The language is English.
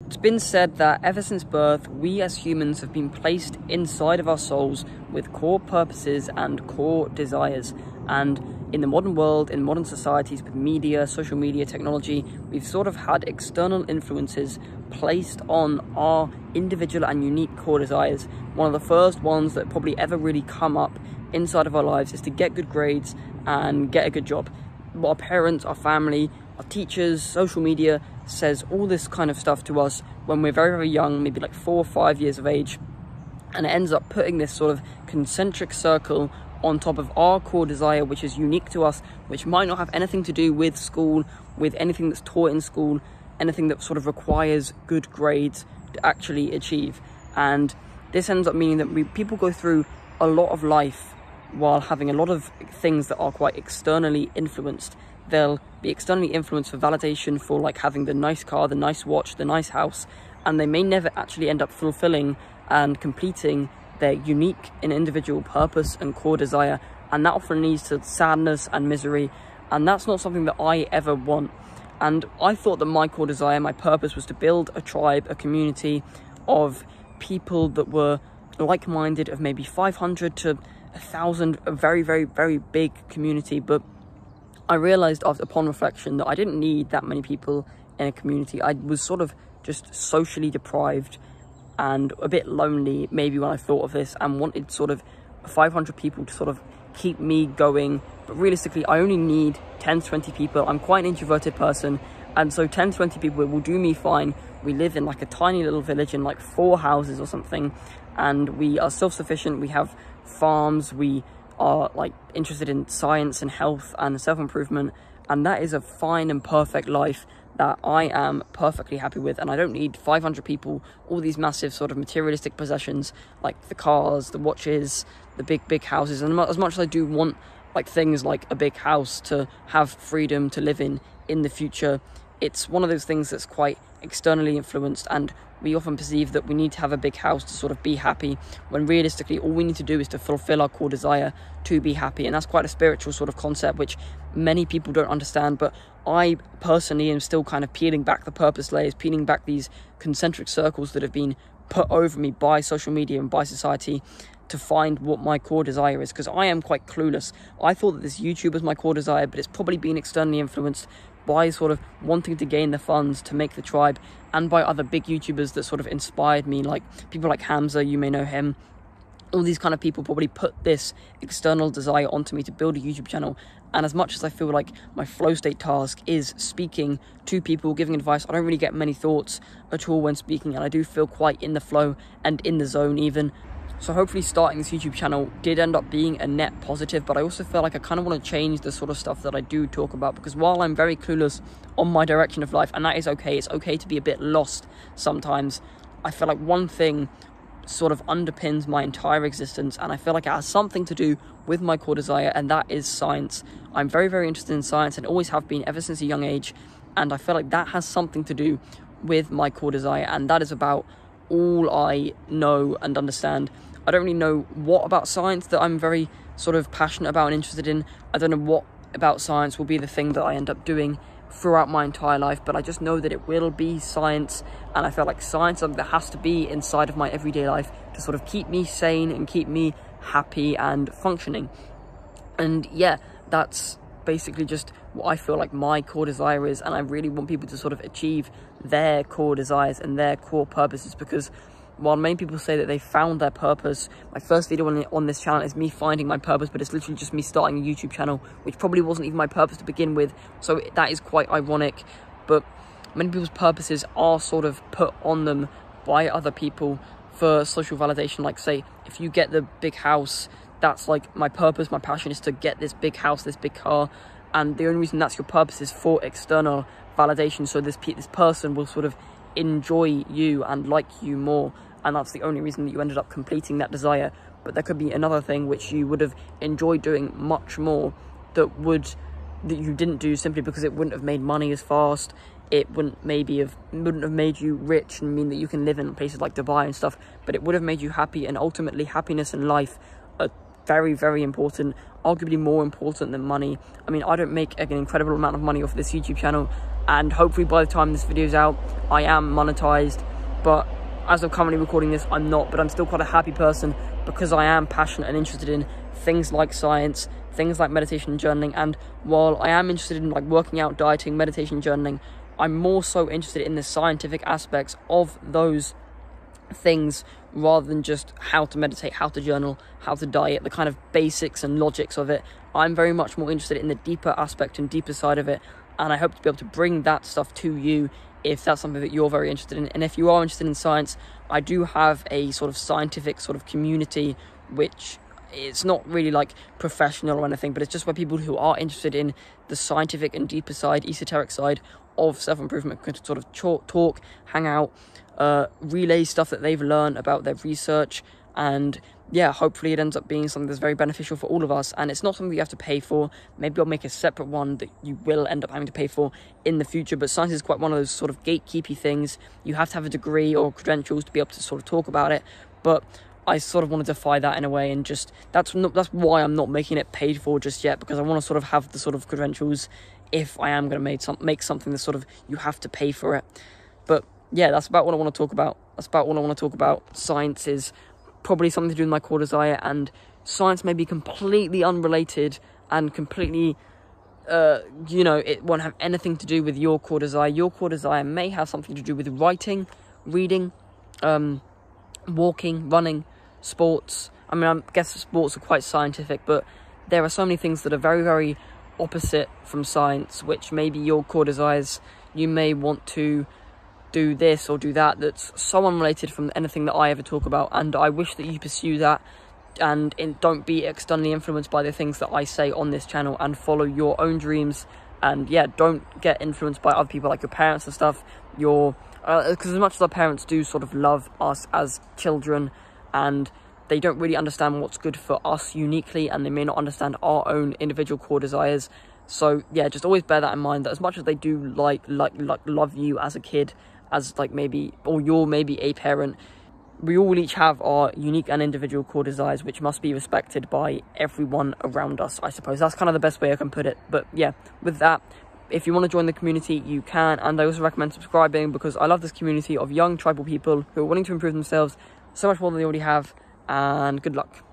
It's been said that ever since birth, we as humans have been placed inside of our souls with core purposes and core desires. And in the modern world, in modern societies with media, social media, technology, we've sort of had external influences placed on our individual and unique core desires. One of the first ones that probably ever really come up inside of our lives is to get good grades and get a good job. Our parents, our family, our teachers, social media says all this kind of stuff to us when we're very, very young, maybe like 4 or 5 years of age. And it ends up putting this sort of concentric circle on top of our core desire, which is unique to us, which might not have anything to do with school, with anything that's taught in school, anything that sort of requires good grades to actually achieve. And this ends up meaning that people go through a lot of life while having a lot of things that are quite externally influenced. They'll be externally influenced for validation, for like having the nice car, the nice watch, the nice house, and they may never actually end up fulfilling and completing their unique and individual purpose and core desire. And that often leads to sadness and misery, and that's not something that I ever want. And I thought that my core desire, my purpose, was to build a tribe, a community of people that were like-minded, of maybe 500 to 1,000, a very, very, very big community. But I realized upon reflection that I didn't need that many people in a community. I was sort of just socially deprived and a bit lonely maybe when I thought of this, and wanted sort of 500 people to sort of keep me going. But realistically, I only need 10 to 20 people. I'm quite an introverted person, and so 10 to 20 people will do me fine. We live in like a tiny little village in like 4 houses or something, and we are self-sufficient. We have farms, we are like interested in science and health and self-improvement, and that is a fine and perfect life that I am perfectly happy with. And I don't need 500 people, all these massive sort of materialistic possessions like the cars, the watches, the big houses. And as much as I do want like things like a big house to have freedom to live in the future, it's one of those things that's quite externally influenced, and we often perceive that we need to have a big house to sort of be happy, when realistically all we need to do is to fulfill our core desire to be happy. And that's quite a spiritual sort of concept which many people don't understand, but I personally am still kind of peeling back the purpose layers, peeling back these concentric circles that have been put over me by social media and by society to find what my core desire is, because I am quite clueless. I thought that this YouTube was my core desire, but it's probably been externally influenced by sort of wanting to gain the funds to make the tribe, and by other big YouTubers that sort of inspired me, like people like Hamza, you may know him. All these kind of people probably put this external desire onto me to build a YouTube channel. And as much as I feel like my flow state task is speaking to people, giving advice, I don't really get many thoughts at all when speaking, and I do feel quite in the flow and in the zone even. So hopefully starting this YouTube channel did end up being a net positive, but I also feel like I kind of want to change the sort of stuff that I do talk about, because while I'm very clueless on my direction of life, and that is okay, it's okay to be a bit lost sometimes, I feel like one thing sort of underpins my entire existence, and I feel like it has something to do with my core desire, and that is science. I'm very, very interested in science and always have been ever since a young age, and I feel like that has something to do with my core desire, and that is about all I know and understand. I don't really know what about science that I'm very sort of passionate about and interested in. I don't know what about science will be the thing that I end up doing throughout my entire life, but I just know that it will be science, and I feel like science is something that has to be inside of my everyday life to sort of keep me sane and keep me happy and functioning. And yeah, that's basically just what I feel like my core desire is, and I really want people to sort of achieve their core desires and their core purposes, because while many people say that they found their purpose, my first video on this channel is me finding my purpose, but it's literally just me starting a YouTube channel, which probably wasn't even my purpose to begin with, so that is quite ironic. But many people's purposes are sort of put on them by other people for social validation. Like, say, if you get the big house, that's like my purpose, my passion is to get this big house, this big car, and the only reason that's your purpose is for external validation, so this person will sort of enjoy you and like you more, and that's the only reason that you ended up completing that desire. But there could be another thing which you would have enjoyed doing much more that you didn't do, simply because it wouldn't have made money as fast, it wouldn't have made you rich and mean that you can live in places like Dubai and stuff, but it would have made you happy. And ultimately, happiness in life are very, very important, arguably more important than money. I mean, I don't make an incredible amount of money off this YouTube channel, and hopefully by the time this video is out, I am monetized. But as of currently recording this, I'm not, but I'm still quite a happy person because I am passionate and interested in things like science, things like meditation and journaling. And while I am interested in like working out, dieting, meditation, journaling, I'm more so interested in the scientific aspects of those things rather than just how to meditate, how to journal, how to diet, the kind of basics and logics of it. I'm very much more interested in the deeper aspect and deeper side of it, and I hope to be able to bring that stuff to you if that's something that you're very interested in. And if you are interested in science, I do have a sort of scientific sort of community, which it's not really like professional or anything, but it's just where people who are interested in the scientific and deeper side, esoteric side of self-improvement can sort of talk, hang out, relay stuff that they've learned about their research, and yeah, hopefully it ends up being something that's very beneficial for all of us. And it's not something you have to pay for. Maybe I'll make a separate one that you will end up having to pay for in the future, but science is quite one of those sort of gatekeepy things. You have to have a degree or credentials to be able to sort of talk about it, but I sort of want to defy that in a way, and just that's why I'm not making it paid for just yet, because I want to sort of have the sort of credentials if I am going to make something that sort of you have to pay for it. But yeah, that's about what I want to talk about. Science is probably something to do with my core desire, and science may be completely unrelated and completely, it won't have anything to do with your core desire. Your core desire may have something to do with writing, reading, walking, running, sports. I mean, I guess sports are quite scientific, but there are so many things that are very, very opposite from science, which maybe your core desires, you may want to do this or do that, that's so unrelated from anything that I ever talk about. And I wish that you pursue that and don't be externally influenced by the things that I say on this channel, and follow your own dreams. And yeah, don't get influenced by other people like your parents and stuff. Because as much as our parents do sort of love us as children, and they don't really understand what's good for us uniquely, and they may not understand our own individual core desires. So yeah, just always bear that in mind, that as much as they do like love you as a kid, as like maybe, or you're maybe a parent, we all each have our unique and individual core desires, which must be respected by everyone around us, I suppose. That's kind of the best way I can put it. But yeah, with that, if you want to join the community, you can. And I also recommend subscribing, because I love this community of young tribal people who are wanting to improve themselves so much more than they already have. And good luck.